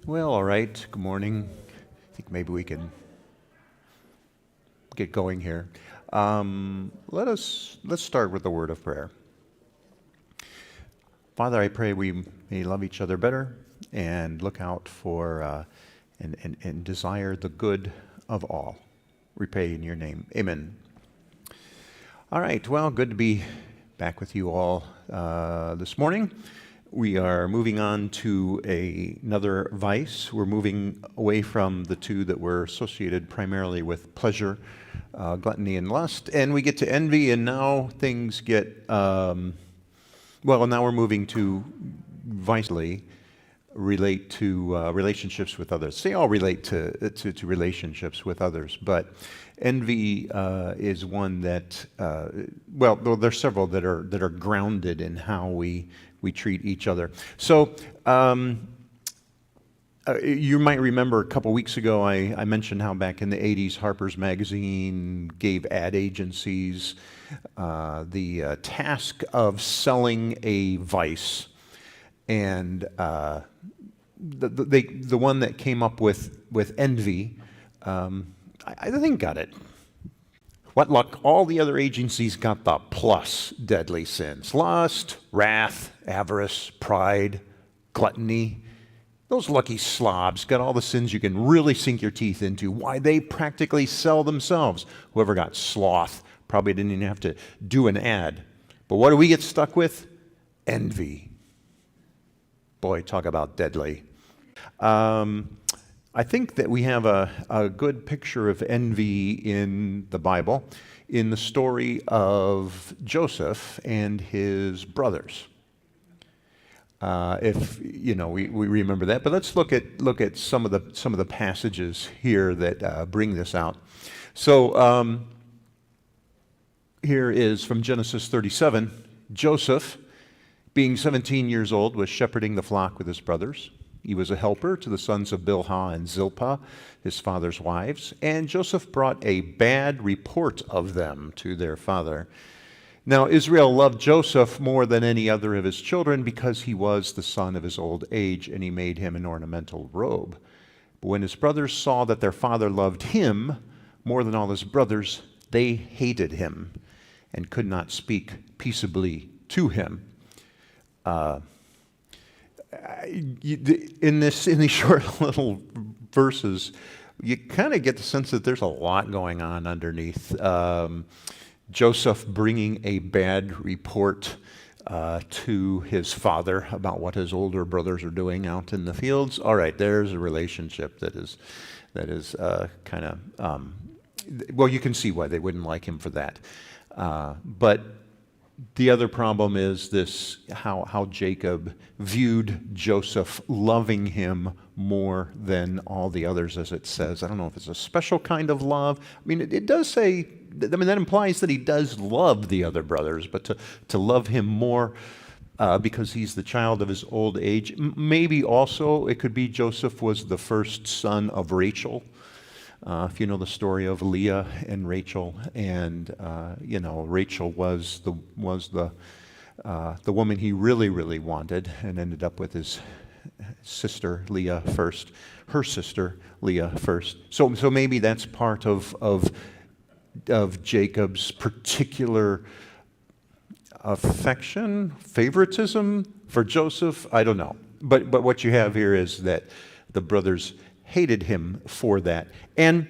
Well, all right. Good morning. I think maybe we can get going here. Let's start with the word of prayer. Father, I pray we may love each other better and look out for and desire the good of all. We pray in your name. Amen. All right. Well, good to be back with you all this morning. We are moving on to another vice. We're moving away from the two that were associated primarily with pleasure, gluttony, and lust, and we get to envy, and now things get, now we're moving to vitally relate to relationships with others. They all relate to relationships with others, but envy is one that, there's several that are grounded in how we treat each other. So you might remember a couple weeks ago I mentioned how back in the 80s Harper's Magazine gave ad agencies the task of selling a vice, and the one that came up with envy, I think got it. What luck, all the other agencies got the plus deadly sins. Lust, wrath, avarice, pride, gluttony. Those lucky slobs got all the sins you can really sink your teeth into. Why, they practically sell themselves. Whoever got sloth probably didn't even have to do an ad. But what do we get stuck with? Envy. Boy, talk about deadly. I think that we have a good picture of envy in the Bible, in the story of Joseph and his brothers. If we remember that, but let's look at some of the passages here that bring this out. So here is from Genesis 37. Joseph, being 17 years old, was shepherding the flock with his brothers. He was a helper to the sons of Bilhah and Zilpah, his father's wives, and Joseph brought a bad report of them to their father. Now Israel loved Joseph more than any other of his children because he was the son of his old age, and he made him an ornamental robe. But when his brothers saw that their father loved him more than all his brothers, they hated him and could not speak peaceably to him. In these short little verses, you kind of get the sense that there's a lot going on underneath. Joseph bringing a bad report to his father about what his older brothers are doing out in the fields. All right, there's a relationship that is kind of you can see why they wouldn't like him for that. But the other problem is this: how Jacob viewed Joseph, loving him more than all the others, as it says. I don't know if it's a special kind of love. I mean, it does say, that implies that he does love the other brothers, but to love him more because he's the child of his old age. Maybe also it could be Joseph was the first son of Rachel. If you know the story of Leah and Rachel, and Rachel was the woman he really, really wanted, and ended up with his sister Leah first, her sister Leah first. So maybe that's part of Jacob's particular affection, favoritism for Joseph. I don't know, but what you have here is that the brothers hated him for that. And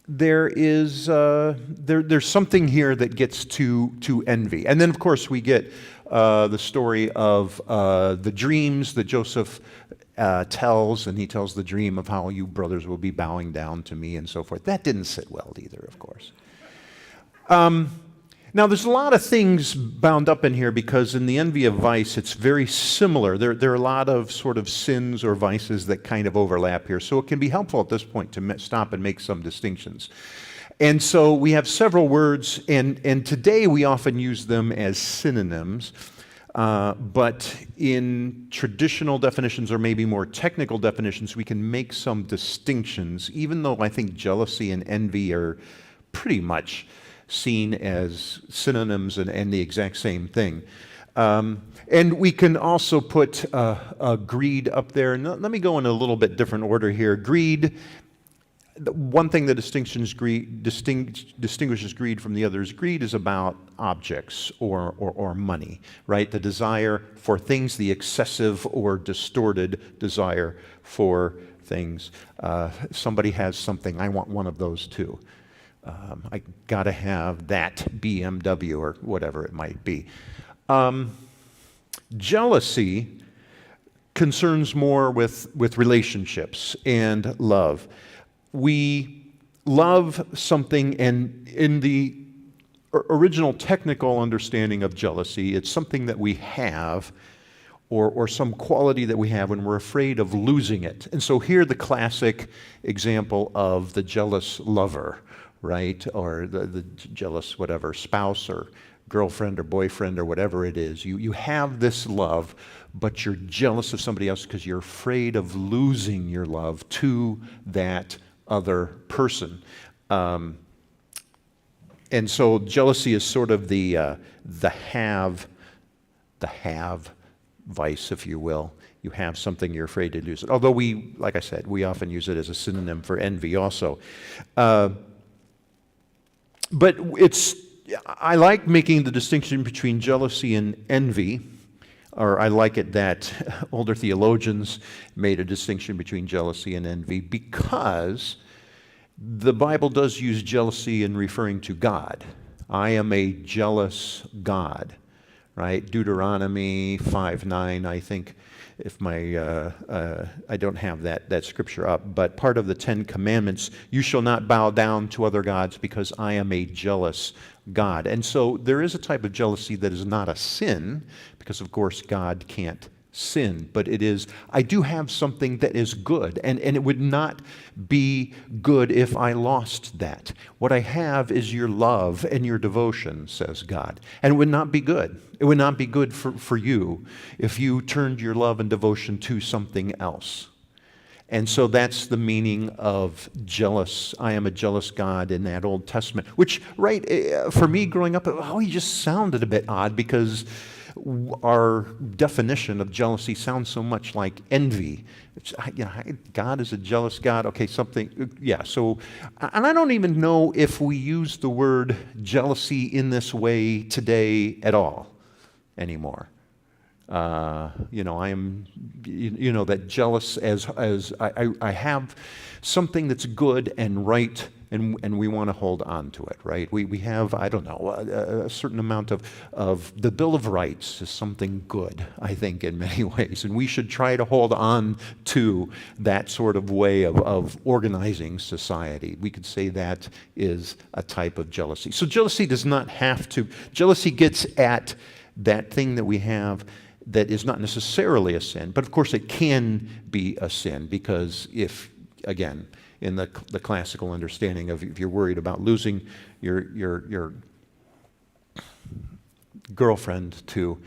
there's something here that gets to envy. And then, of course, we get the story of the dreams that Joseph tells, and he tells the dream of how you brothers will be bowing down to me and so forth. That didn't sit well either, of course. Now, there's a lot of things bound up in here because in the envy of vice, it's very similar. There are a lot of sort of sins or vices that kind of overlap here. So it can be helpful at this point to stop and make some distinctions. And so we have several words, and today we often use them as synonyms. But in traditional definitions or maybe more technical definitions, we can make some distinctions, even though I think jealousy and envy are pretty much seen as synonyms and the exact same thing. And we can also put greed up there. And let me go in a little bit different order here. Greed, the one thing that distinguishes greed from the others, greed is about objects or money, right? The desire for things, the excessive or distorted desire for things. Somebody has something, I want one of those too. I got to have that BMW or whatever it might be. Jealousy concerns more with relationships and love. We love something, and in the original technical understanding of jealousy, it's something that we have or some quality that we have when we're afraid of losing it. And so here the classic example of the jealous lover, right? Or the jealous whatever, spouse or girlfriend or boyfriend or whatever it is. You have this love, but you're jealous of somebody else because you're afraid of losing your love to that other person. And so jealousy is sort of the have vice, if you will. You have something, you're afraid to lose it. Although we, like I said, we often use it as a synonym for envy also. But I like making the distinction between jealousy and envy, or I like it that older theologians made a distinction between jealousy and envy because the Bible does use jealousy in referring to God. I am a jealous God, right? Deuteronomy 5:9, I think, if my I don't have that scripture up, but part of the Ten Commandments, you shall not bow down to other gods because I am a jealous God. And so there is a type of jealousy that is not a sin, because of course God can't sin, but it is, I do have something that is good, and it would not be good if I lost that. What I have is your love and your devotion, says God, and it would not be good. It would not be good for you if you turned your love and devotion to something else. And so that's the meaning of jealous. I am a jealous God in that Old Testament, which, right, for me growing up, he just sounded a bit odd because our definition of jealousy sounds so much like envy. God is a jealous God. Okay, something, yeah. So, and I don't even know if we use the word jealousy in this way today at all anymore. I am, that jealous as I have something that's good and right, and we want to hold on to it, right? We have, I don't know, a certain amount of the Bill of Rights is something good, I think, in many ways, and we should try to hold on to that sort of way of organizing society. We could say that is a type of jealousy. So jealousy does not have to, jealousy gets at that thing that we have that is not necessarily a sin, but of course it can be a sin because if, again, in the classical understanding of if you're worried about losing your girlfriend to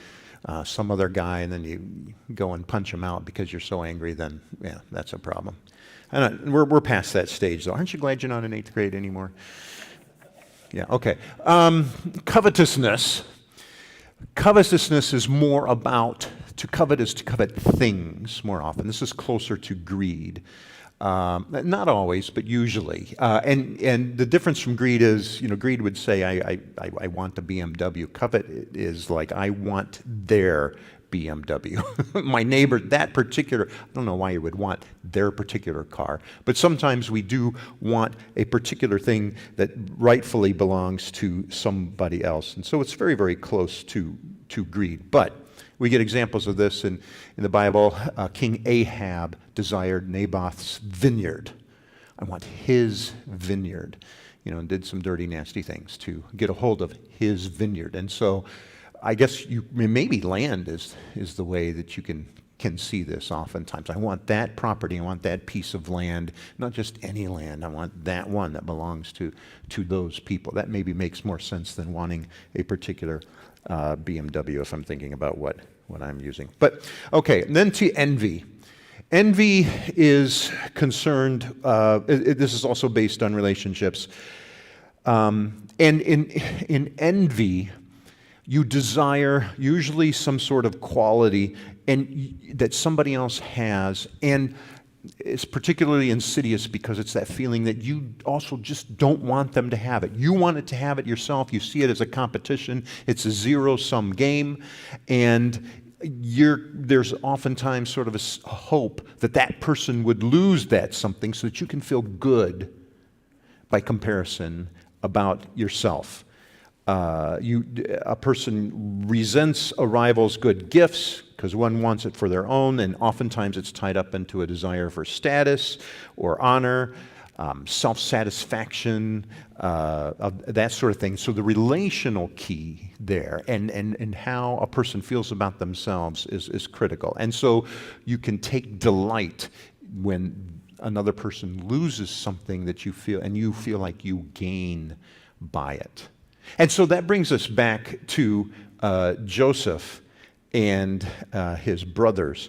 some other guy and then you go and punch him out because you're so angry, then yeah, that's a problem. And we're past that stage though. Aren't you glad you're not in 8th grade anymore? Yeah, okay. Covetousness. Covetousness is more about, to covet is to covet things more often. This is closer to greed. Not always, but usually. And the difference from greed is, greed would say, I want the BMW. Covet is like, I want their BMW. My neighbor, that particular, I don't know why you would want their particular car, but sometimes we do want a particular thing that rightfully belongs to somebody else. And so it's very, very close to greed. But we get examples of this in the Bible. King Ahab desired Naboth's vineyard. I want his vineyard, and did some dirty, nasty things to get a hold of his vineyard. And so I guess maybe land is the way that you can see this oftentimes. I want that property, I want that piece of land, not just any land. I want that one that belongs to those people. That maybe makes more sense than wanting a particular BMW if I'm thinking about what I'm using. But okay, and then to envy. Envy is concerned, this is also based on relationships. And in envy, You desire usually some sort of quality that somebody else has, and it's particularly insidious because it's that feeling that you also just don't want them to have it. You want it to have it yourself. You see it as a competition. It's a zero-sum game, and there's oftentimes sort of a hope that that person would lose that something so that you can feel good by comparison about yourself. A person resents a rival's good gifts because one wants it for their own, and oftentimes it's tied up into a desire for status or honor, self-satisfaction, that sort of thing. So the relational key there and how a person feels about themselves is critical. And so you can take delight when another person loses something that you feel, and you feel like you gain by it. And so that brings us back to Joseph and his brothers.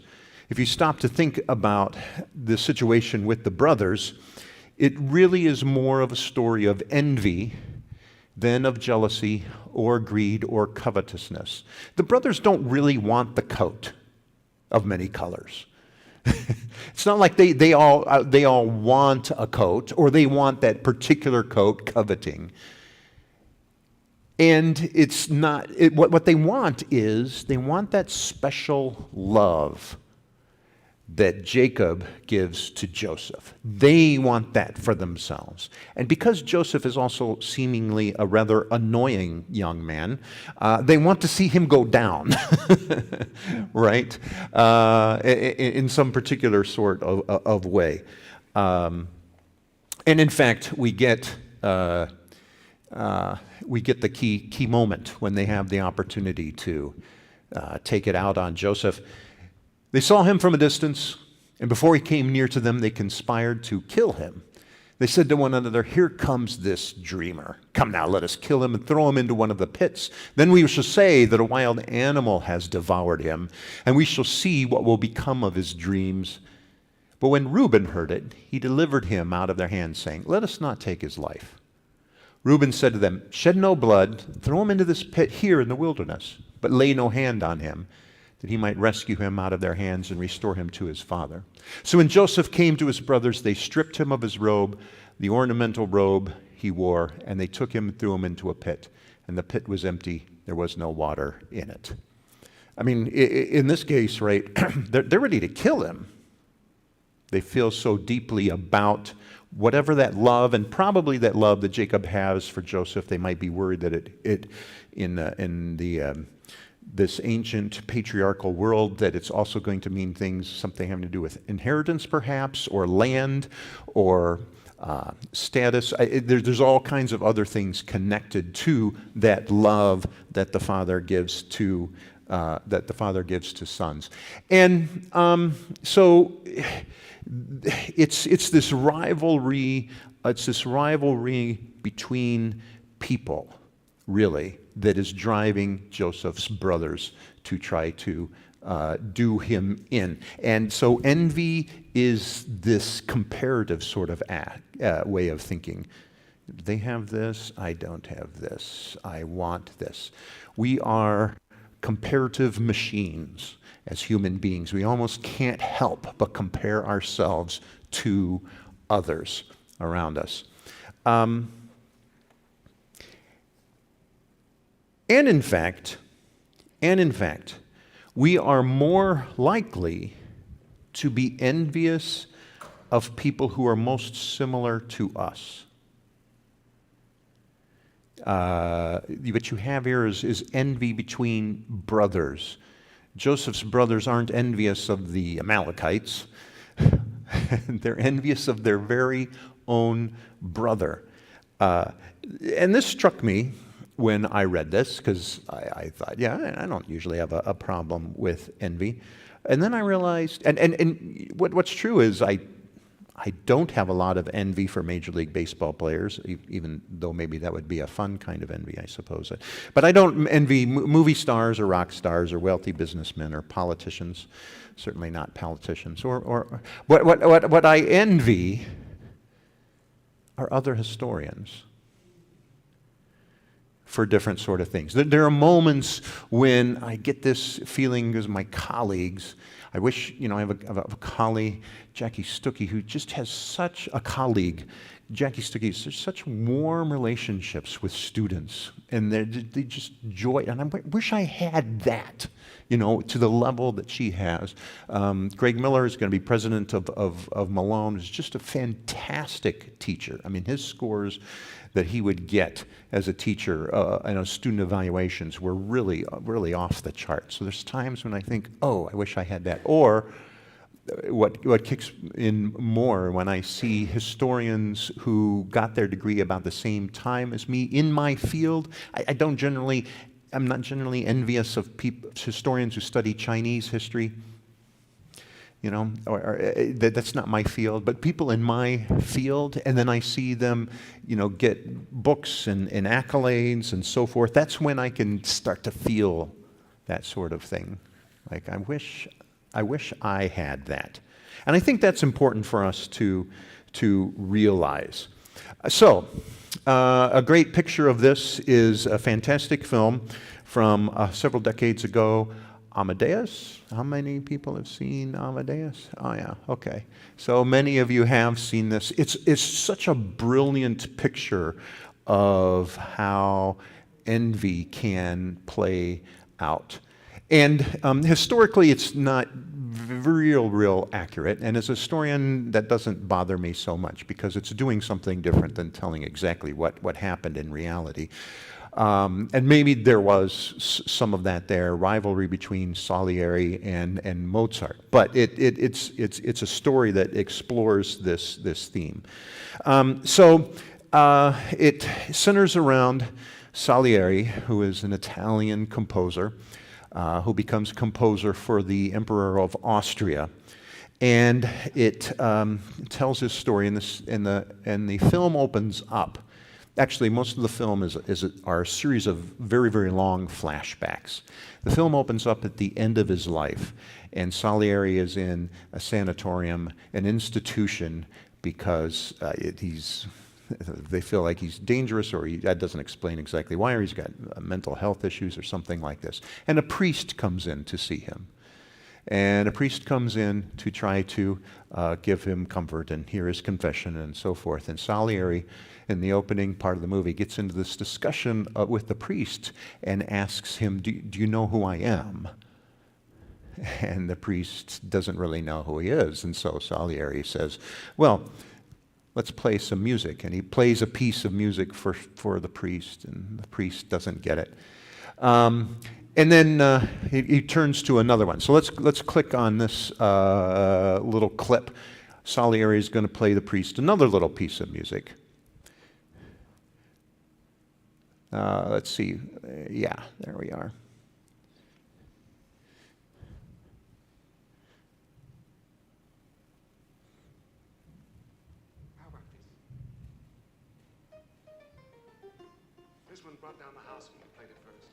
If you stop to think about the situation with the brothers, it really is more of a story of envy than of jealousy or greed or covetousness. The brothers don't really want the coat of many colors. It's not like they all want a coat, or they want that particular coat, coveting. And it's not, what they want is, they want that special love that Jacob gives to Joseph. They want that for themselves. And because Joseph is also seemingly a rather annoying young man, they want to see him go down, right? In some particular sort of way. And in fact, we get the key moment when they have the opportunity to take it out on Joseph. They saw him from a distance, and before he came near to them, they conspired to kill him. They said to one another, "Here comes this dreamer. Come now, let us kill him and throw him into one of the pits. Then we shall say that a wild animal has devoured him, and we shall see what will become of his dreams." But when Reuben heard it, he delivered him out of their hands, saying, "Let us not take his life." Reuben said to them, "Shed no blood, throw him into this pit here in the wilderness, but lay no hand on him, that he might rescue him out of their hands and restore him to his father." So when Joseph came to his brothers, they stripped him of his robe, the ornamental robe he wore, and they took him and threw him into a pit. And the pit was empty. There was no water in it. I mean, in this case, right, they're ready to kill him. They feel so deeply about whatever that love, and probably that love that Jacob has for Joseph. They might be worried that this ancient patriarchal world, that it's also going to mean something having to do with inheritance perhaps, or land, or status. There's all kinds of other things connected to that love that the father gives to sons. And so it's this rivalry. It's this rivalry between people, really, that is driving Joseph's brothers to try to do him in. And so envy is this comparative sort of way of thinking. They have this, I don't have this, I want this. We are comparative machines as human beings. We almost can't help but compare ourselves to others around us. And in fact, we are more likely to be envious of people who are most similar to us. What you have here is envy between brothers. Joseph's brothers aren't envious of the Amalekites. They're envious of their very own brother. And this struck me when I read this, because I thought, yeah, I don't usually have a problem with envy. And then I realized, and what's true is I don't have a lot of envy for Major League Baseball players, even though maybe that would be a fun kind of envy, I suppose. But I don't envy movie stars or rock stars or wealthy businessmen or politicians, certainly not politicians. Or what I envy are other historians. for different sort of things. There are moments when I get this feeling as my colleagues. I wish, I have a colleague, Jackie Stuckey, who just has such a colleague. Jackie Stuckey has such warm relationships with students, and they just joy. And I wish I had that, to the level that she has. Greg Miller is going to be president of Malone. Is just a fantastic teacher. I mean, his scores that he would get as a teacher student evaluations were really, really off the chart. So there's times when I think, oh, I wish I had that. Or what kicks in more when I see historians who got their degree about the same time as me in my field. I'm not generally envious of historians who study Chinese history. That's not my field, but people in my field, and then I see them, get books and accolades and so forth. That's when I can start to feel that sort of thing. Like, I wish I had that. And I think that's important for us to realize. So, a great picture of this is a fantastic film from several decades ago, Amadeus. How many people have seen Amadeus? Oh yeah, okay. So many of you have seen this. It's such a brilliant picture of how envy can play out. And historically, it's not real accurate. And as a historian, that doesn't bother me so much because it's doing something different than telling exactly what happened in reality. And maybe there was some of that there, rivalry between Salieri and Mozart. But it's a story that explores this theme. It centers around Salieri, who is an Italian composer, who becomes composer for the Emperor of Austria. And it tells his story, and the film opens up. Actually, most of the film are a series of very, very long flashbacks. The film opens up at the end of his life, and Salieri is in a sanatorium, an institution, because they feel like he's dangerous, or that doesn't explain exactly why, or he's got mental health issues or something like this. And a priest comes in to see him. And a priest comes in to try to give him comfort and hear his confession and so forth. And Salieri, in the opening part of the movie, gets into this discussion with the priest and asks him, do you know who I am? And the priest doesn't really know who he is. And so Salieri says, well, let's play some music. And he plays a piece of music for the priest, and the priest doesn't get it. And then he turns to another one. So let's click on this little clip. Salieri is going to play the priest another little piece of music. Let's see. Yeah, there we are. How about this? This one brought down the house when we played it first.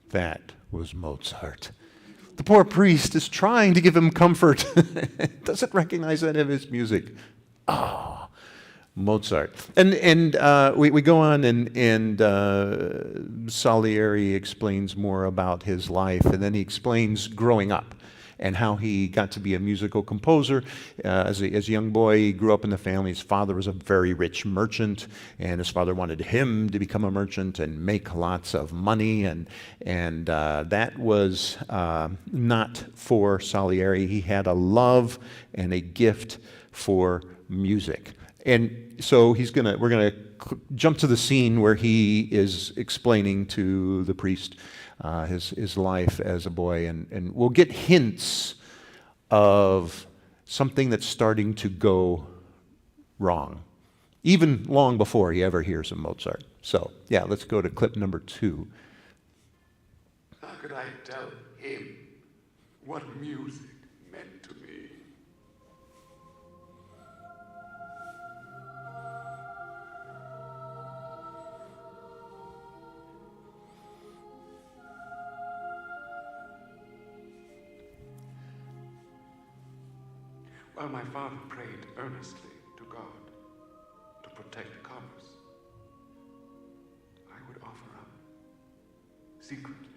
That was Mozart. The poor priest is trying to give him comfort. Doesn't recognize any of his music. Ah, Mozart. And we go on, and Salieri explains more about his life, and then he explains growing up and how he got to be a musical composer. As a young boy, he grew up in the family. His father was a very rich merchant, and his father wanted him to become a merchant and make lots of money, and that was not for Salieri. He had a love and a gift for music. And so we're gonna jump to the scene where he is explaining to the priest his life as a boy, and we'll get hints of something that's starting to go wrong, even long before he ever hears of Mozart. So, yeah, let's go to clip number 2. How could I tell him what music meant to me? While my father prayed earnestly to God to protect commerce, I would offer up, secretly,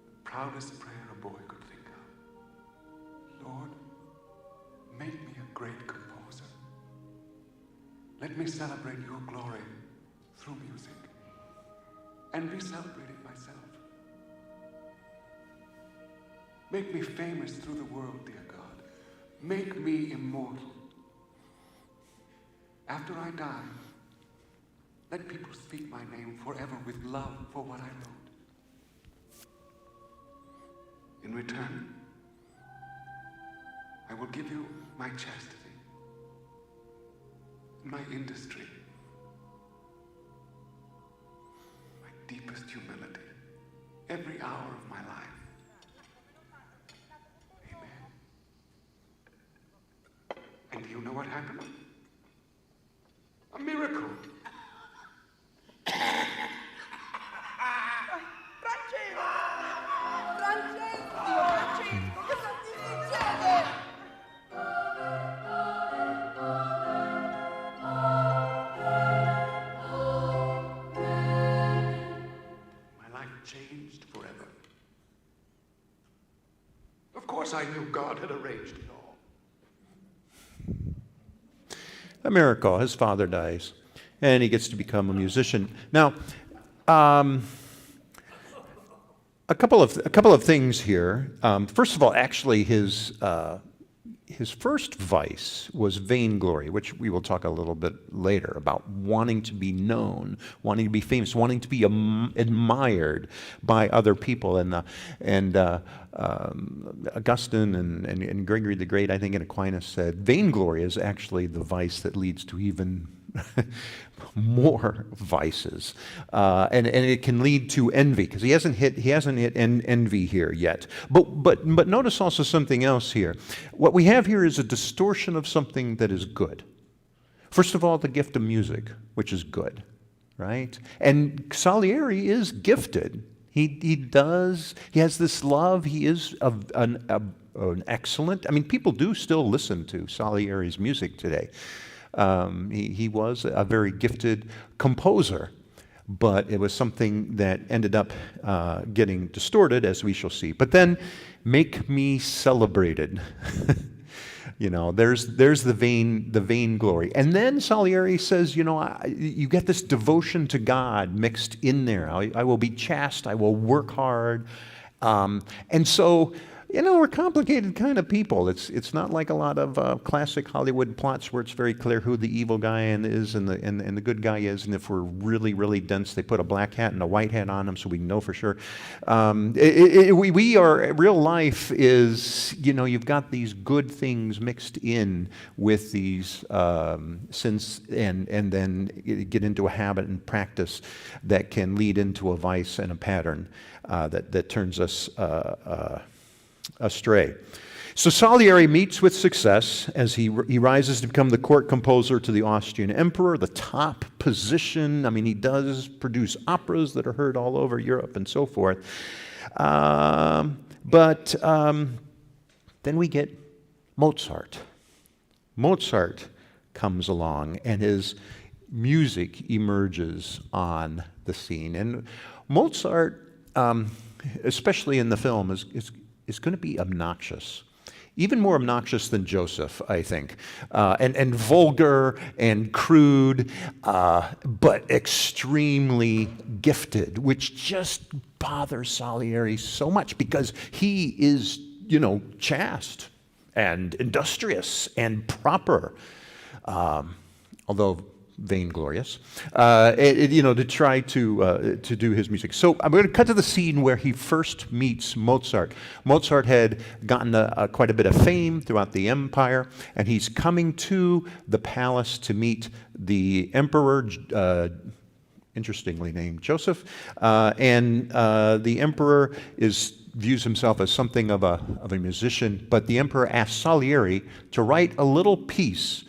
the proudest prayer a boy could think of. Lord, make me a great composer. Let me celebrate your glory through music, and be celebrated myself. Make me famous through the world, dear God. Make me immortal. After I die, let people speak my name forever with love for what I wrote. In return, I will give you my chastity, my industry, my deepest humility, every hour of my life. And do you know what happened? A miracle. My life changed forever. Of course I knew God had arranged it all. A miracle. His father dies, and he gets to become a musician. Now, a couple of things here. First of all, actually, his first vice was vainglory, which we will talk a little bit later about, wanting to be known, wanting to be famous, wanting to be admired by other people. And Augustine and Gregory the Great, I think, and Aquinas said, vainglory is actually the vice that leads to even more vices, and it can lead to envy, because he hasn't hit envy here yet. But notice also something else here. What we have here is a distortion of something that is good. First of all, the gift of music, which is good, right? And Salieri is gifted. He has this love. He is an excellent. I mean, people do still listen to Salieri's music today. He was a very gifted composer, but it was something that ended up getting distorted, as we shall see. But then, make me celebrated. You know, there's the vain glory. And then Salieri says, you know, you get this devotion to God mixed in there. I will be chaste, I will work hard. And so, you know, we're complicated kind of people. It's not like a lot of classic Hollywood plots where it's very clear who the evil guy is and the good guy is. And if we're really, really dense, they put a black hat and a white hat on them so we know for sure. Real life is, you know, you've got these good things mixed in with these sins, and then get into a habit and practice that can lead into a vice and a pattern that turns us astray. So Salieri meets with success as he rises to become the court composer to the Austrian emperor, the top position. I mean, he does produce operas that are heard all over Europe and so forth. But then we get Mozart. Mozart comes along, and his music emerges on the scene. And Mozart, especially in the film, is going to be obnoxious. Even more obnoxious than Joseph, I think, and vulgar and crude, but extremely gifted, which just bothers Salieri so much because he is, chaste and industrious and proper, although vainglorious, to try to do his music. So I'm going to cut to the scene where he first meets Mozart. Mozart had gotten quite a bit of fame throughout the empire, and he's coming to the palace to meet the emperor, interestingly named Joseph, and the emperor views himself as something of a musician, but the emperor asks Salieri to write a little piece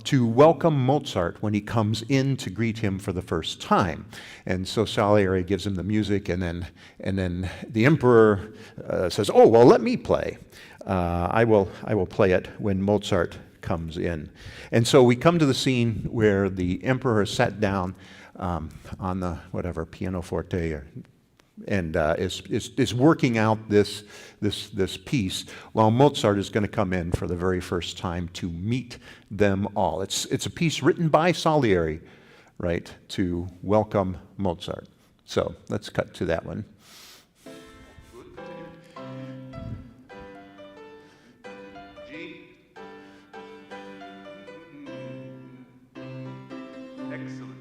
to welcome Mozart when he comes in to greet him for the first time. And so Salieri gives him the music, and then the emperor says, "Oh, well, let me play. I will play it when Mozart comes in." And so we come to the scene where the emperor sat down on the pianoforte and is working out this piece, while Mozart is going to come in for the very first time to meet them all. It's a piece written by Salieri, right, to welcome Mozart. So let's cut to that one. G. Excellent.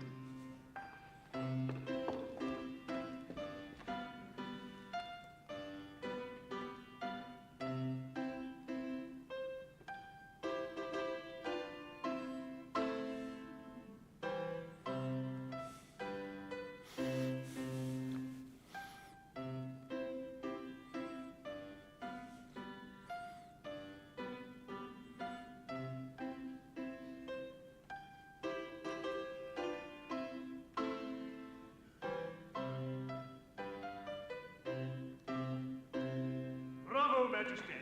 Bravo, Majesty.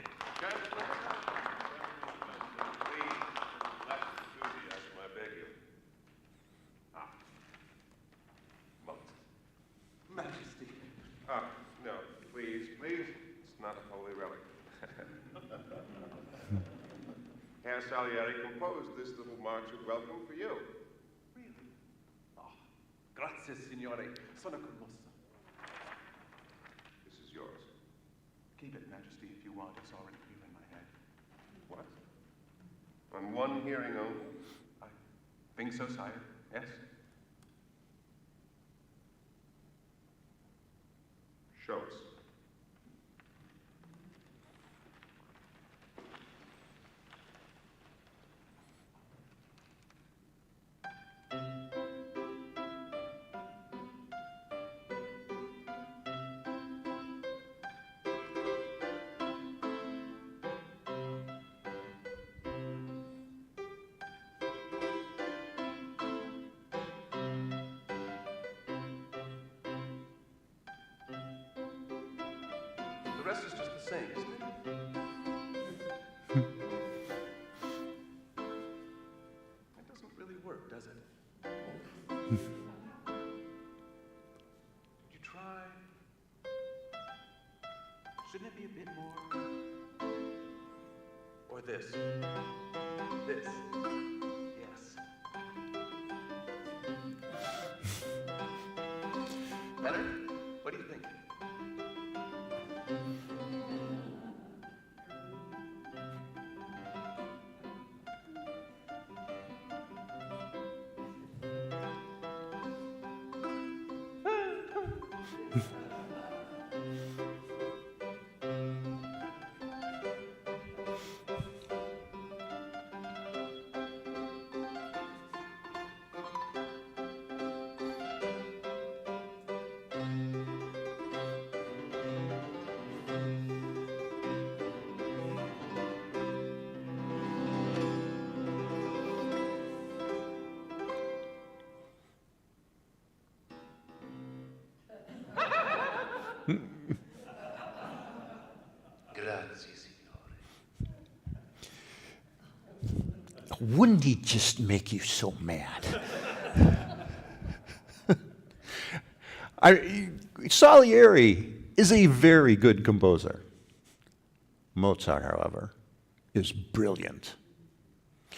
Please, less enthusiasm, I beg you. Majesty. No, please, it's not a holy relic. Herr Salieri composed this little march of welcome for you. Really? Grazie, signore. Sono commosso. This is yours. Keep it, Majesty, if you want. It's already here in my head. What? On one hearing only? I think so, sire. Yes? Show us. The rest is just the same, isn't it? It doesn't really work, does it? Did you try? Shouldn't it be a bit more? Or this? This? Yes. Better? What do you think? Wouldn't he just make you so mad? Salieri is a very good composer. Mozart, however, is brilliant.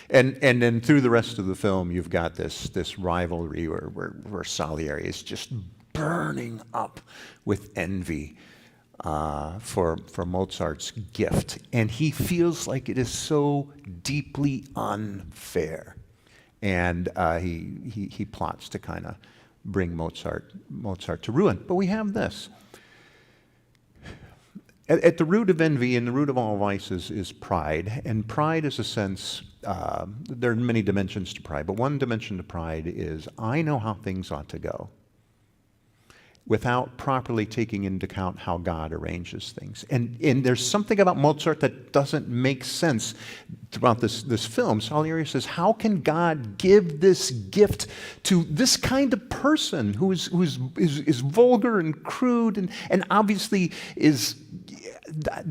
And then through the rest of the film, you've got this rivalry where Salieri is just burning up with envy for Mozart's gift. And he feels like it is so deeply unfair. And he plots to kind of bring Mozart to ruin. But we have this. At the root of envy and the root of all vices is pride. And pride is a sense, there are many dimensions to pride, but one dimension to pride is I know how things ought to go without properly taking into account how God arranges things. And there's something about Mozart that doesn't make sense throughout this film. Salieri says, how can God give this gift to this kind of person who is vulgar and crude and obviously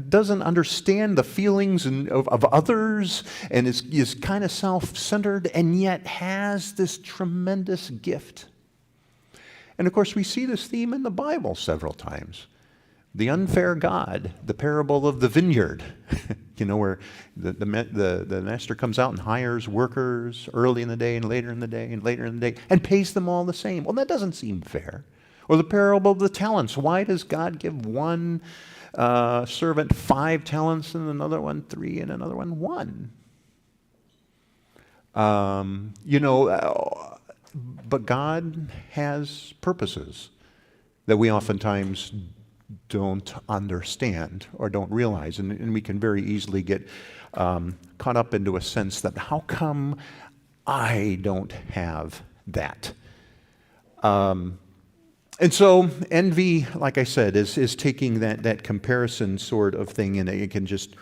doesn't understand the feelings of others and is kind of self-centered and yet has this tremendous gift. And of course, we see this theme in the Bible several times. The unfair God, the parable of the vineyard, where the master comes out and hires workers early in the day and later in the day and later in the day and pays them all the same. Well, that doesn't seem fair. Or the parable of the talents. Why does God give one servant 5 talents and another one 3 and another one 1? But God has purposes that we oftentimes don't understand or don't realize. And we can very easily get caught up into a sense that how come I don't have that? And so envy, like I said, is taking that comparison sort of thing and it can just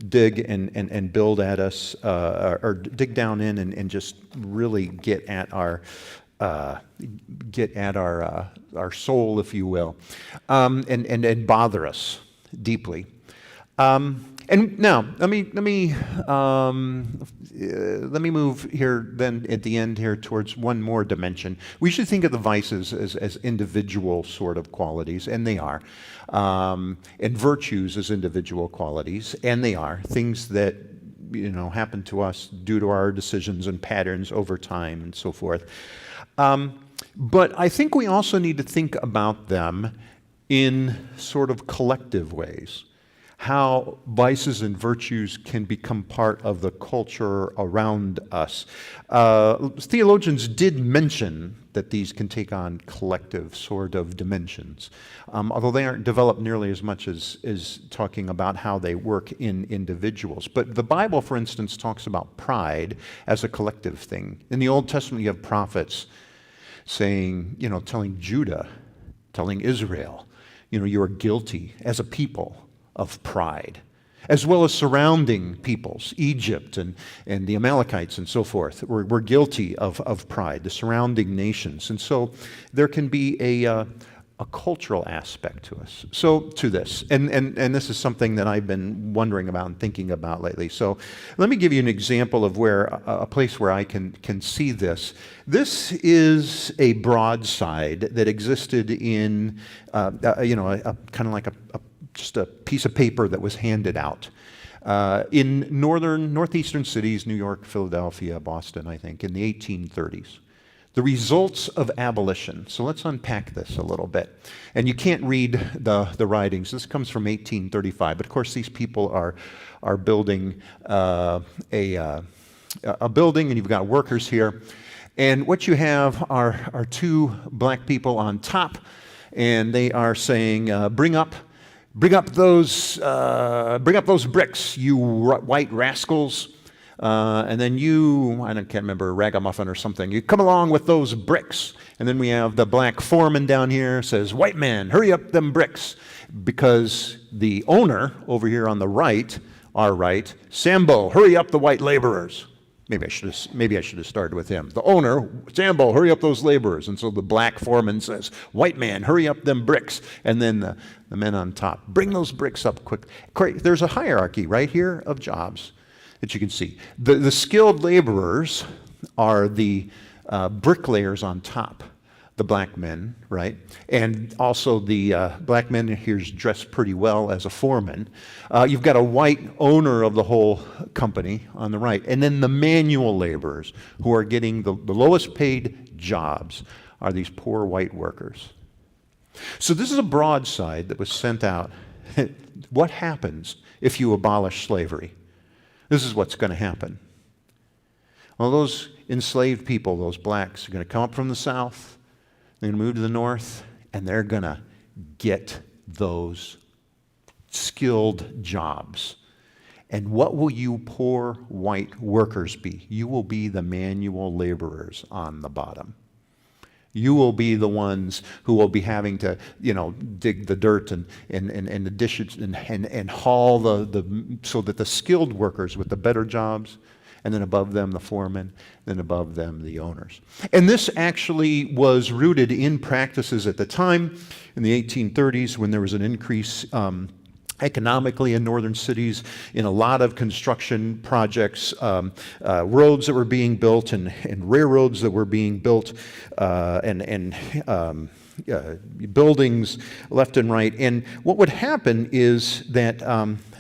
dig and build at us, or dig down in and just really get at our soul, if you will, and bother us deeply. And now let me move here then at the end here towards one more dimension. We should think of the vices as individual sort of qualities, and they are, and virtues as individual qualities, and they are things that happen to us due to our decisions and patterns over time and so forth. But I think we also need to think about them in sort of collective ways. How vices and virtues can become part of the culture around us. Theologians did mention that these can take on collective sort of dimensions, although they aren't developed nearly as much as talking about how they work in individuals. But the Bible, for instance, talks about pride as a collective thing. In the Old Testament, you have prophets saying, telling Judah, telling Israel, you are guilty as a people of pride, as well as surrounding peoples, Egypt and the Amalekites and so forth. We're guilty of pride, the surrounding nations. And so there can be a cultural aspect to us. So to this, and this is something that I've been wondering about and thinking about lately. So let me give you an example of where a place where I can see this. This is a broadside that existed in, kind of like just a piece of paper that was handed out in northeastern cities, New York, Philadelphia, Boston, I think, in the 1830s. The results of abolition. So let's unpack this a little bit. And you can't read the writings. This comes from 1835. But of course, these people are building a building, and you've got workers here. And what you have are 2 black people on top, and they are saying, "Bring up those bricks, you white rascals." And then I can't remember, ragamuffin or something, you come along with those bricks. And then we have the black foreman down here says, "White man, hurry up them bricks." Because the owner over here on the right, our right, "Sambo, hurry up the white laborers." Maybe I should have started with him. The owner, "Sambo, hurry up those laborers." And so the black foreman says, "White man, hurry up them bricks." And then the men on top, "Bring those bricks up quick." There's a hierarchy right here of jobs. that you can see. The skilled laborers are the bricklayers on top, the black men, right? And also the black man here is dressed pretty well as a foreman. You've got a white owner of the whole company on the right. And then the manual laborers who are getting the lowest paid jobs are these poor white workers. So this is a broadside that was sent out. What happens if you abolish slavery? This is what's going to happen. Well, those enslaved people, those blacks, are going to come up from the south, they're going to move to the north, and they're going to get those skilled jobs. And what will you poor white workers be? You will be the manual laborers on the bottom. You will be the ones who will be having to, dig the dirt and the dishes and haul so that the skilled workers with the better jobs, and then above them the foremen, then above them the owners. And this actually was rooted in practices at the time in the 1830s when there was an increase economically in northern cities, in a lot of construction projects, roads that were being built and railroads that were being built, and buildings left and right. And what would happen is that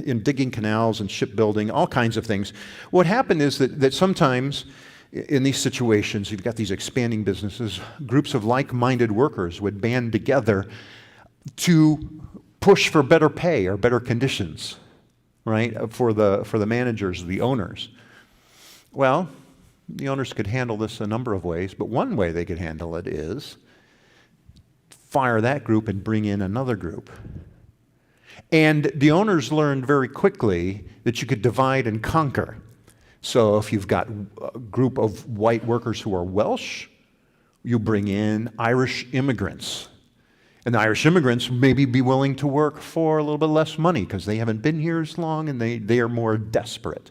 in digging canals and shipbuilding, all kinds of things, what happened is that sometimes in these situations, you've got these expanding businesses, groups of like-minded workers would band together to push for better pay or better conditions, right, for the managers, the owners. Well, the owners could handle this a number of ways, but one way they could handle it is fire that group and bring in another group. And the owners learned very quickly that you could divide and conquer. So if you've got a group of white workers who are Welsh, you bring in Irish immigrants. And the Irish immigrants maybe be willing to work for a little bit less money because they haven't been here as long and they are more desperate.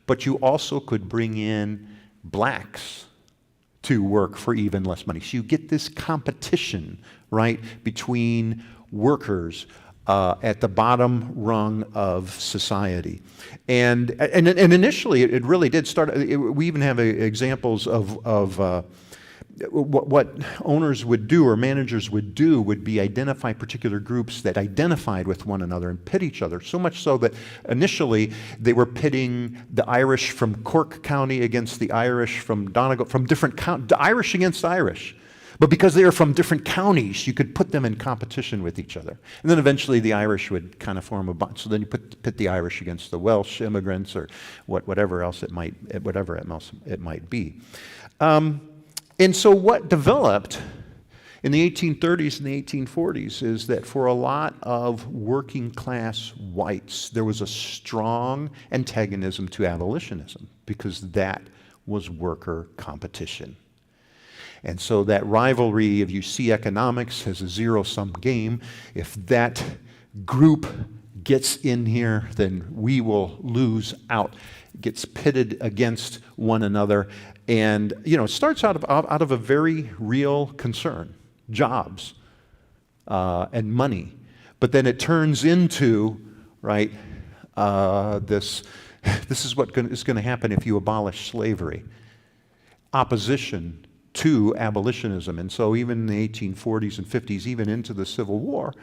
But you also could bring in blacks to work for even less money. So you get this competition, right, between workers at the bottom rung of society. And initially it really did start, we even have examples of what owners would do or managers would do would be identify particular groups that identified with one another and pit each other, so much so that initially they were pitting the Irish from Cork County against the Irish from Donegal, from different counties, Irish against Irish. But because they are from different counties, you could put them in competition with each other. And then eventually the Irish would kind of form a bunch. So then you pit the Irish against the Welsh immigrants or whatever else it might be. And so what developed in the 1830s and the 1840s is that for a lot of working class whites, there was a strong antagonism to abolitionism because that was worker competition. And so that rivalry, if you see economics as a zero-sum game, if that group gets in here, then we will lose out. Gets pitted against one another. And, it starts out of a very real concern, jobs and money. But then it turns into, right, this is what is going to happen if you abolish slavery. Opposition to abolitionism. And so even in the 1840s and 50s, even into the Civil War,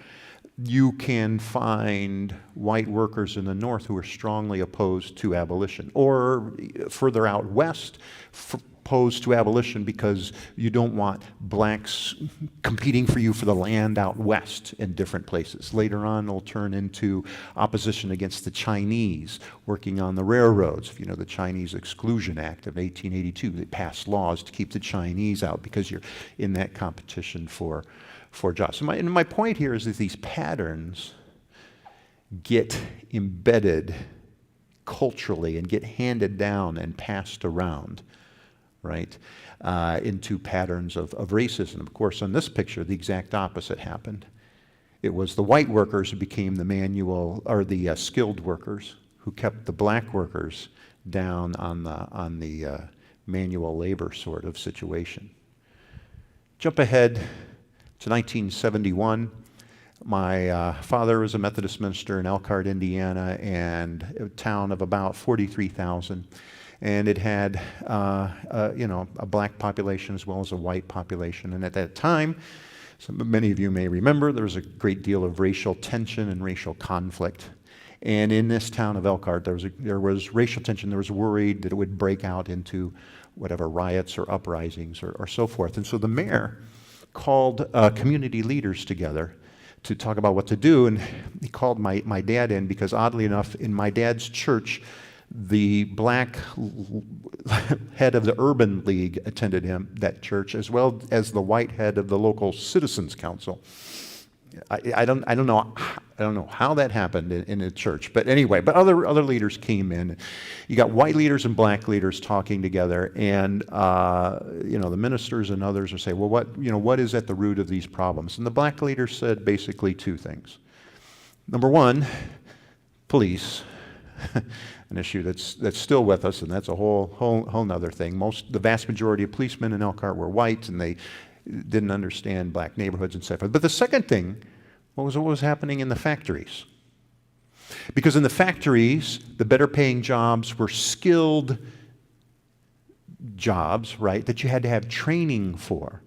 you can find white workers in the North who are strongly opposed to abolition, or further out west, opposed to abolition because you don't want blacks competing for you for the land out west in different places. Later on, it'll turn into opposition against the Chinese working on the railroads. If you know the Chinese Exclusion Act of 1882, they passed laws to keep the Chinese out because you're in that competition for jobs. And my point here is that these patterns get embedded culturally and get handed down and passed around, right, into patterns of racism. Of course, on this picture, the exact opposite happened. It was the white workers who became the manual, or the skilled workers, who kept the black workers down on the manual labor sort of situation. Jump ahead to 1971. My father was a Methodist minister in Elkhart, Indiana, and a town of about 43,000. And it had, a black population as well as a white population. And at that time, many of you may remember, there was a great deal of racial tension and racial conflict. And in this town of Elkhart, there was racial tension. There was worried that it would break out into whatever riots or uprisings or so forth. And so the mayor called community leaders together to talk about what to do. And he called my dad in because, oddly enough, in my dad's church, the black head of the Urban League attended that church, as well as the white head of the local Citizens Council. I don't know how that happened in a church, but anyway. But other leaders came in. You got white leaders and black leaders talking together, and the ministers and others are saying, well, what is at the root of these problems? And the black leader said basically two things. Number one, police. An issue that's still with us, and that's a whole nother thing. The vast majority of policemen in Elkhart were white, and they didn't understand black neighborhoods and so forth. But the second thing what was happening in the factories. Because in the factories, the better paying jobs were skilled jobs, right, that you had to have training for.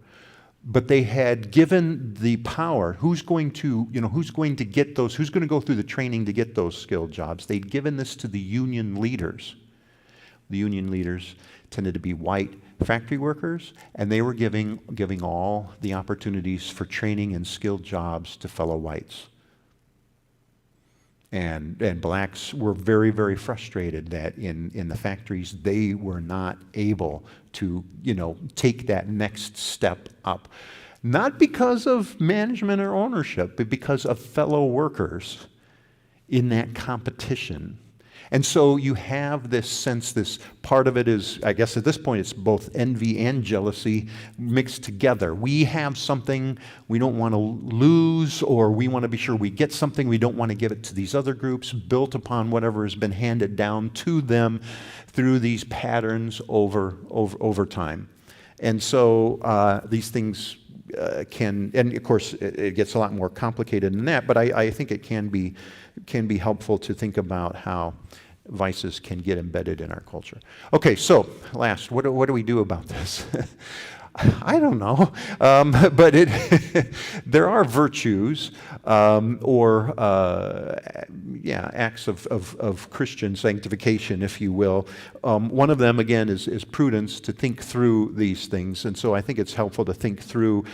But they had given the power, who's going to get those, who's going to go through the training to get those skilled jobs? They'd given this to the union leaders. The union leaders tended to be white factory workers, and they were giving all the opportunities for training and skilled jobs to fellow whites. And blacks were very, very frustrated that in the factories they were not able to, take that next step up. Not because of management or ownership, but because of fellow workers in that competition. And so you have this sense, this part of it is, I guess at this point, it's both envy and jealousy mixed together. We have something we don't want to lose, or we want to be sure we get something. We don't want to give it to these other groups, built upon whatever has been handed down to them through these patterns over time. And so these things can, and of course it gets a lot more complicated than that, but I think it can be helpful to think about how vices can get embedded in our culture. Okay, so last, what do we do about this? I don't know, but there are virtues acts of Christian sanctification, if you will. One of them, again, is prudence, to think through these things, and so I think it's helpful to think through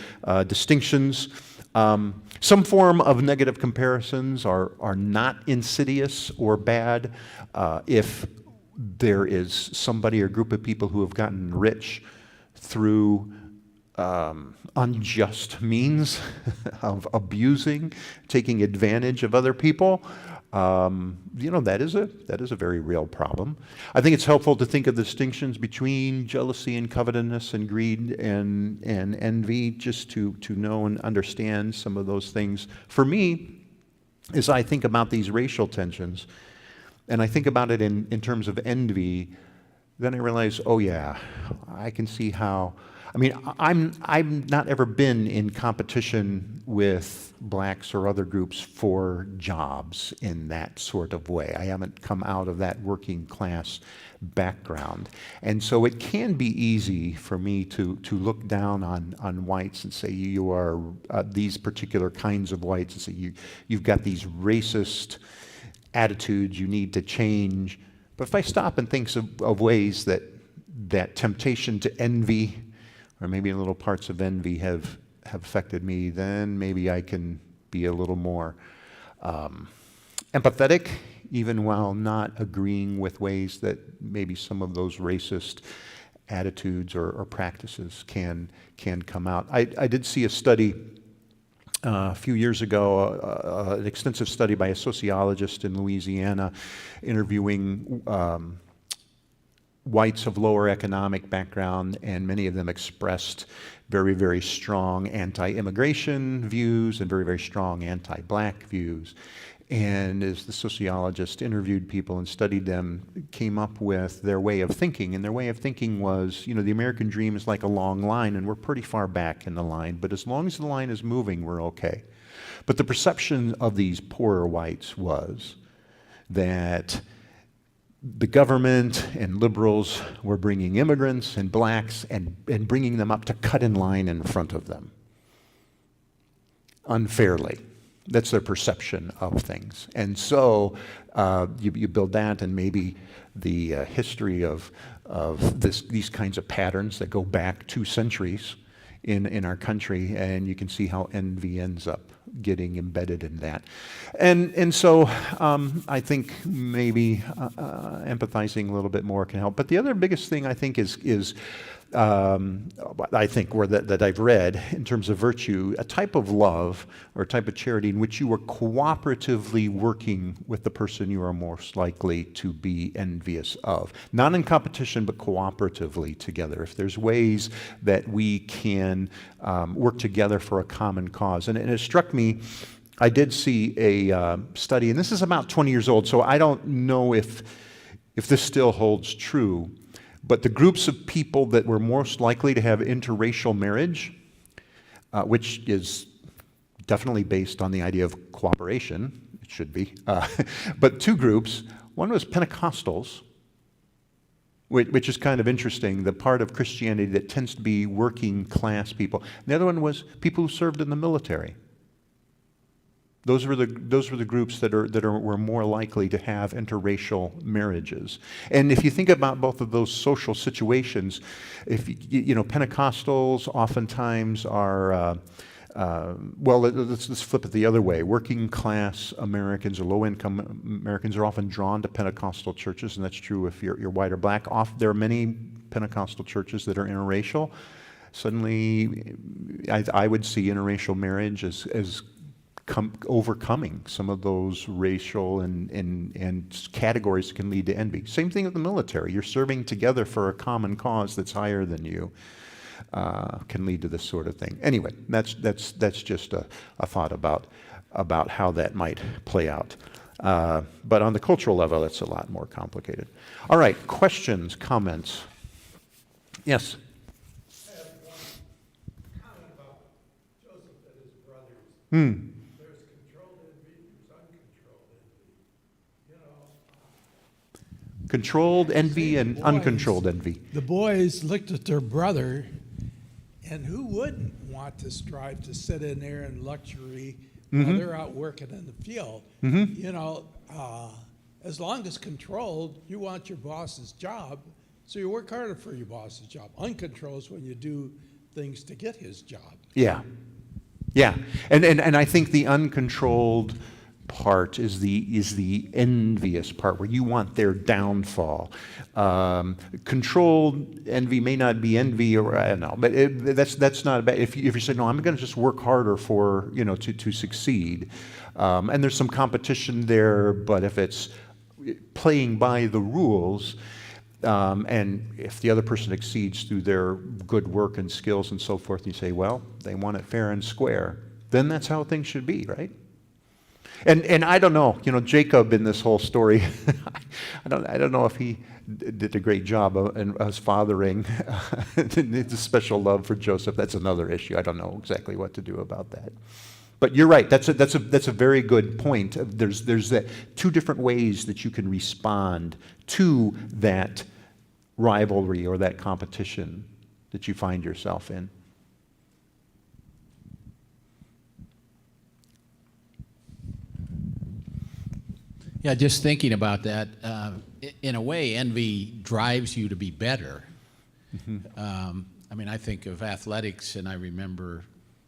distinctions. Some form of negative comparisons are not insidious or bad if there is somebody or group of people who have gotten rich through unjust means of abusing, taking advantage of other people. That is a very real problem. I think it's helpful to think of the distinctions between jealousy and covetousness and greed and envy, just to know and understand some of those things. For me, as I think about these racial tensions, and I think about it in terms of envy, then I realize, oh yeah, I can see how. I mean, I've not ever been in competition with blacks or other groups for jobs in that sort of way. I haven't come out of that working class background. And so it can be easy for me to look down on whites and say, you are these particular kinds of whites, and say, you've got these racist attitudes you need to change. But if I stop and think of ways that temptation to envy, or maybe little parts of envy have affected me, then maybe I can be a little more empathetic, even while not agreeing with ways that maybe some of those racist attitudes or practices can come out. I did see a study a few years ago, an extensive study by a sociologist in Louisiana interviewing whites of lower economic background, and many of them expressed very, very strong anti-immigration views and very, very strong anti-black views. And as the sociologist interviewed people and studied them, came up with their way of thinking. And their way of thinking was, the American dream is like a long line, and we're pretty far back in the line, but as long as the line is moving, we're okay. But the perception of these poorer whites was that the government and liberals were bringing immigrants and blacks and bringing them up to cut in line in front of them unfairly. That's their perception of things. And so you build that, and maybe the history of these kinds of patterns that go back 2 centuries in our country, and you can see how envy ends up getting embedded in that. And so I think maybe empathizing a little bit more can help. But the other biggest thing I think is I think that I've read in terms of virtue, a type of love or a type of charity in which you are cooperatively working with the person you are most likely to be envious of. Not in competition, but cooperatively together. If there's ways that we can work together for a common cause. And it struck me, I did see a study, and this is about 20 years old, so I don't know if this still holds true. But the groups of people that were most likely to have interracial marriage, which is definitely based on the idea of cooperation, it should be, but 2 groups. One was Pentecostals, which is kind of interesting, the part of Christianity that tends to be working class people. And the other one was people who served in the military. Those were the groups that were more likely to have interracial marriages. And if you think about both of those social situations, if Pentecostals oftentimes are let's flip it the other way. Working class Americans or low income Americans are often drawn to Pentecostal churches, and that's true if you're white or black. There are many Pentecostal churches that are interracial. Suddenly, I would see interracial marriage as overcoming some of those racial and categories that can lead to envy. Same thing with the military. You're serving together for a common cause that's higher than you, can lead to this sort of thing. Anyway, that's just a thought about how that might play out. But on the cultural level, it's a lot more complicated. All right, questions, comments? Yes? I have one comment about Joseph and his brothers. There's controlled envy, there's uncontrolled envy. Controlled envy and uncontrolled envy. The boys looked at their brother, and who wouldn't want to strive to sit in there in luxury while they're out working in the field? As long as controlled, you want your boss's job, so you work harder for your boss's job. Uncontrolled is when you do things to get his job. Yeah. And I think the uncontrolled part is the envious part, where you want their downfall. Controlled envy may not be envy, or I don't know, but that's not bad. If you say, no, I'm going to just work harder for to succeed, and there's some competition there, but if it's playing by the rules, and if the other person exceeds through their good work and skills and so forth, you say, well, they want it fair and square. Then that's how things should be, right? And I don't know, Jacob in this whole story, I don't know if he did a great job of us fathering the special love for Joseph. That's another issue. I don't know exactly what to do about that. But you're right. That's a very good point. There's 2 different ways that you can respond to that rivalry or that competition that you find yourself in. Yeah, just thinking about that, in a way, envy drives you to be better. I think of athletics, and I remember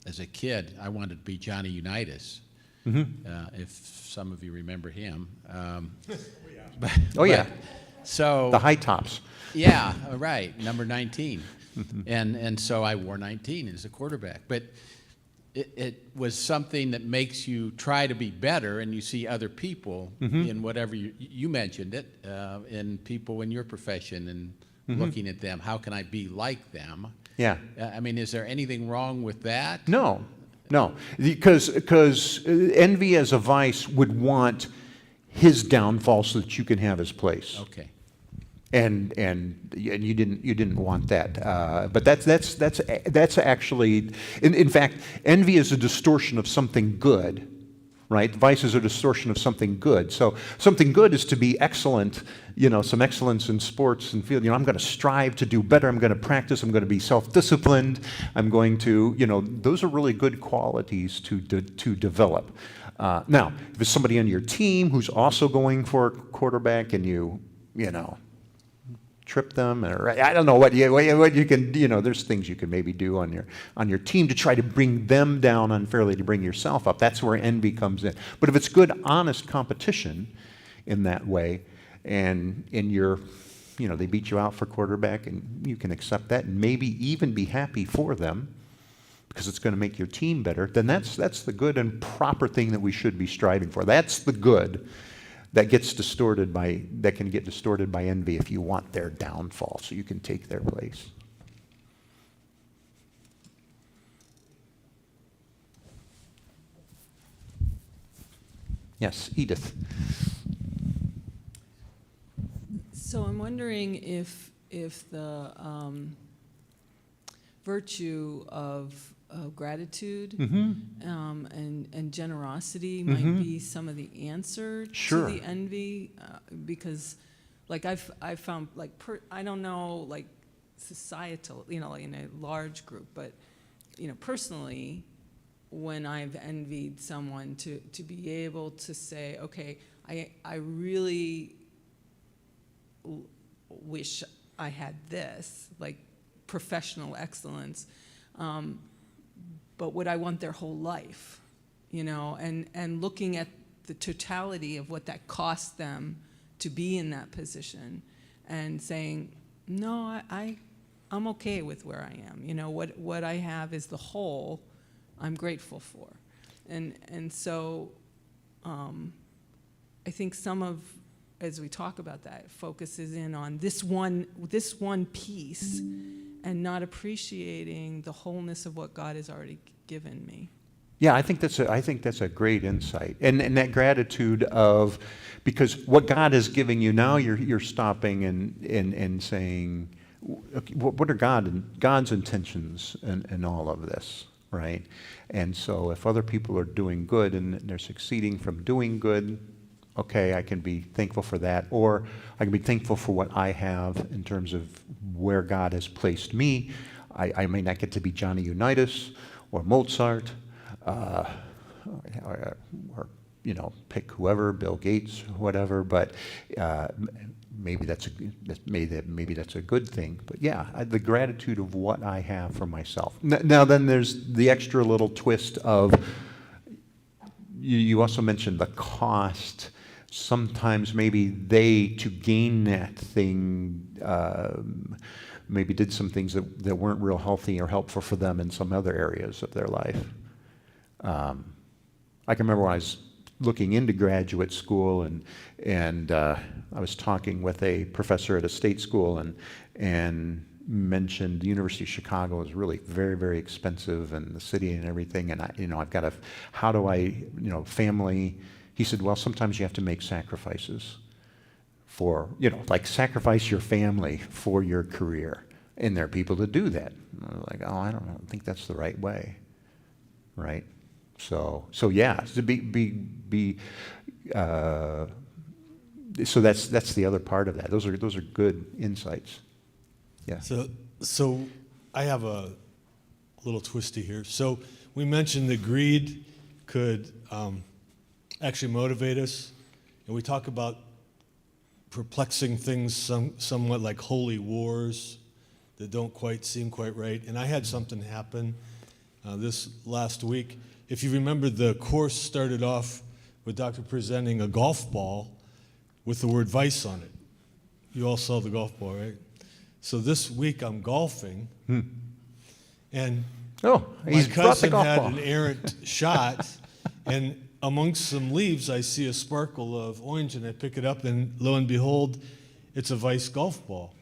as a kid, I wanted to be Johnny Unitas, if some of you remember him. So the high tops. Yeah, right, number 19. And so I wore 19 as a quarterback. But it was something that makes you try to be better, and you see other people in whatever you mentioned it, in people in your profession, and looking at them. How can I be like them? Yeah. Is there anything wrong with that? No. No, because envy as a vice would want his downfall so that you can have his place. Okay. And you didn't want that. But that's actually, in fact, envy is a distortion of something good, right? Vice is a distortion of something good. So something good is to be excellent, some excellence in sports and field. I'm going to strive to do better. I'm going to practice. I'm going to be self-disciplined. I'm going to, those are really good qualities to develop. Now, if it's somebody on your team who's also going for a quarterback and you trip them, or I don't know what you can, there's things you can maybe do on your team to try to bring them down unfairly, to bring yourself up. That's where envy comes in. But if it's good, honest competition in that way, and they beat you out for quarterback, and you can accept that, and maybe even be happy for them because it's going to make your team better, then that's the good and proper thing that we should be striving for. That's the good that can get distorted by envy if you want their downfall, so you can take their place. Yes, Edith. So I'm wondering if the virtue of gratitude and generosity might be some of the answer Sure. to the envy, because like I've found, like, I don't know, like, societal, like in a large group, but personally, when I've envied someone, to be able to say, okay, I really wish I had this, like professional excellence, but would I want their whole life, and looking at the totality of what that cost them to be in that position, and saying, no, I'm okay with where I am. What I have is the whole I'm grateful for. And so I think some of, as we talk about that, focuses in on this one piece, and not appreciating the wholeness of what God has already given me. Yeah, I think that's a great insight, and that gratitude of, because what God is giving you now, you're stopping and saying, what are God's intentions in all of this, right? And so if other people are doing good and they're succeeding from doing good, okay, I can be thankful for that, or I can be thankful for what I have in terms of where God has placed me. I may not get to be Johnny Unitas or Mozart, or pick whoever, Bill Gates, whatever. But maybe that's a good thing. But yeah, the gratitude of what I have for myself. Now then, there's the extra little twist of, you also mentioned the cost. Sometimes maybe they, to gain that thing, maybe did some things that weren't real healthy or helpful for them in some other areas of their life. I can remember when I was looking into graduate school, and I was talking with a professor at a state school, and mentioned the University of Chicago is really very, very expensive, and the city and everything, and I've got to, family. He said, well, sometimes you have to make sacrifices for, like sacrifice your family for your career. And there are people that do that. And I was like, oh, I don't think that's the right way, right? So yeah, so that's the other part of that. Those are good insights. Yeah. So I have a little twisty here. So we mentioned that greed could actually motivate us, and we talk about perplexing things somewhat like holy wars that don't seem quite right. And I had something happen this last week. If you remember, the course started off with Dr. presenting a golf ball with the word vice on it. You all saw the golf ball, right? So this week I'm golfing, and my cousin had an errant shot, and amongst some leaves I see a sparkle of orange, and I pick it up, and lo and behold, it's a vice golf ball.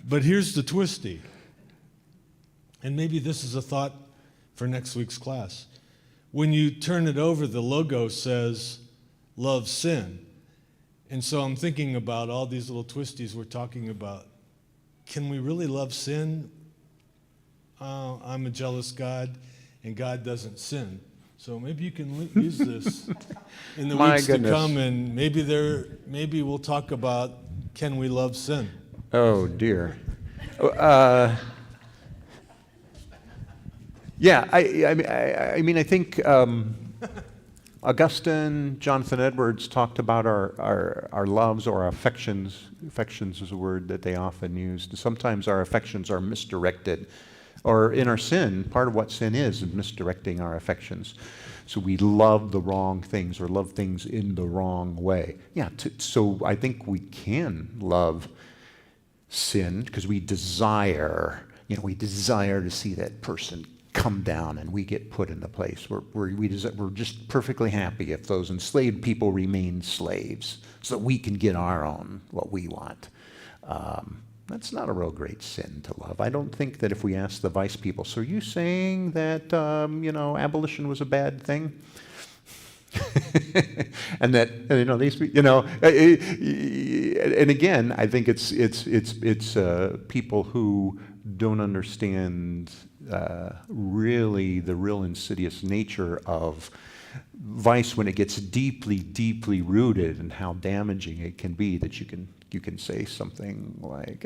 But here's the twisty, and maybe this is a thought for next week's class. when you turn it over, the logo says, love sin. And so I'm thinking about all these little twisties we're talking about. Can we really love sin? I'm a jealous God, and God doesn't sin. So maybe you can use this in the My weeks goodness. to come, and maybe we'll talk about, can we love sin? Oh, dear. Yeah, I mean, I think Augustine, Jonathan Edwards talked about our loves or our affections. Affections is a word that they often use. Sometimes our affections are misdirected. Or in our sin, part of what sin is misdirecting our affections. So we love the wrong things or love things in the wrong way. Yeah, so I think we can love sin because we desire to see that person come down and we get put in the place where we're just perfectly happy if those enslaved people remain slaves so that we can get our own, what we want. That's not a real great sin to love. I don't think that if we ask the vice people, so are you saying that, abolition was a bad thing? And that, these, and again, I think it's people who don't understand really the real insidious nature of vice when it gets deeply, deeply rooted and how damaging it can be that you can say something like,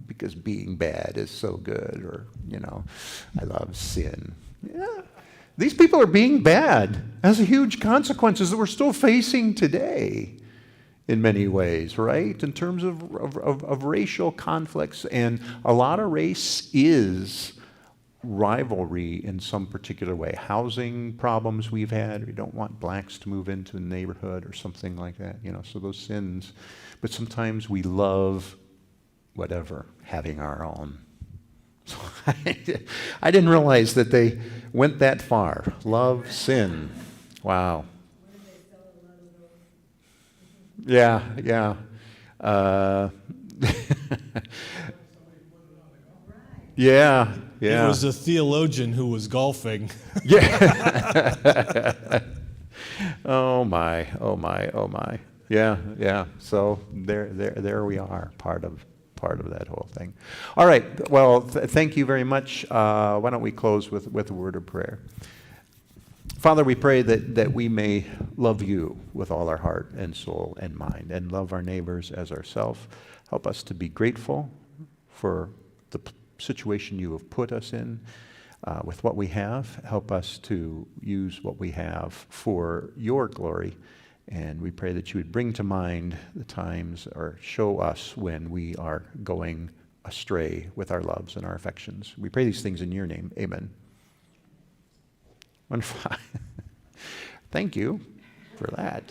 because being bad is so good, or, I love sin. Yeah. These people are being bad. Has huge consequences that we're still facing today in many ways, right? In terms of racial conflicts. And a lot of race is rivalry in some particular way. Housing problems we've had. We don't want blacks to move into the neighborhood or something like that, so those sins. But sometimes we love whatever, having our own. So I didn't realize that they went that far. Love sin. Wow. Yeah. Yeah. It was a theologian who was golfing. Yeah. Oh my. Yeah. So there we are, part of that whole thing. All right. Well, thank you very much. Why don't we close with a word of prayer? Father, we pray that we may love you with all our heart and soul and mind, and love our neighbors as ourselves. Help us to be grateful for the situation you have put us in with what we have. Help us to use what we have for your glory. And we pray that you would bring to mind the times, or show us when we are going astray with our loves and our affections. We pray these things in your name. Amen. Wonderful. Thank you for that.